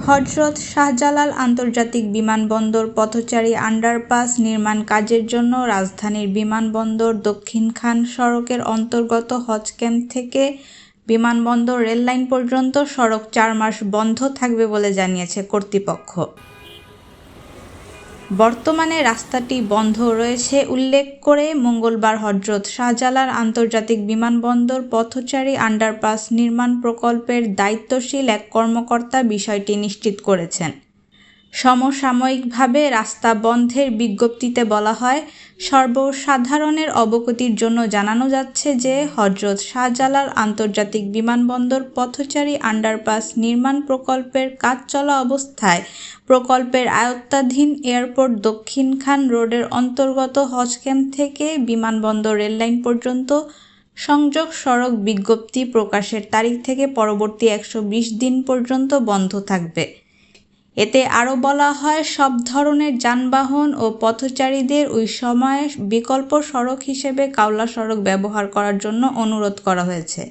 হযরত শাহজালাল আন্তর্জাতিক বিমানবন্দর পথচারী আন্ডারপাস নির্মাণ কাজের জন্য রাজধানীর বিমানবন্দর দক্ষিণ খান সড়কের অন্তর্গত হজ ক্যাম্প থেকে বিমানবন্দর রেললাইন পর্যন্ত সড়ক ৪ মাস বন্ধ থাকবে বলে জানিয়েছে কর্তৃপক্ষ। বর্তমানে রাস্তাটি বন্ধ রয়েছে উল্লেখ করে মঙ্গলবার হযরত শাহজালাল আন্তর্জাতিক বিমানবন্দর পথচারী আন্ডারপাস নির্মাণ প্রকল্পের দায়িত্বশীল এক কর্মকর্তা বিষয়টি নিশ্চিত করেছেন। সমসাময়িকভাবে রাস্তা বন্ধের বিজ্ঞপ্তিতে বলা হয়, সর্বসাধারণের অবগতির জন্য জানানো যাচ্ছে যে হযরত শাহজালাল আন্তর্জাতিক বিমানবন্দর পথচারী আন্ডারপাস নির্মাণ প্রকল্পের কাজ চলা অবস্থায় প্রকল্পের আওতাধীন এয়ারপোর্ট দক্ষিণ খান রোডের অন্তর্গত হজ ক্যাম্প থেকে বিমানবন্দর রেললাইন পর্যন্ত সংযোগ সড়ক বিজ্ঞপ্তি প্রকাশের তারিখ থেকে পরবর্তী ১২০ দিন পর্যন্ত বন্ধ থাকবে। এতে আরও বলা হয়, সব ধরনের যানবাহন ও পথচারীদের ওই সময়ে বিকল্প সড়ক হিসেবে কাওলা সড়ক ব্যবহার করার জন্য অনুরোধ করা হয়েছে।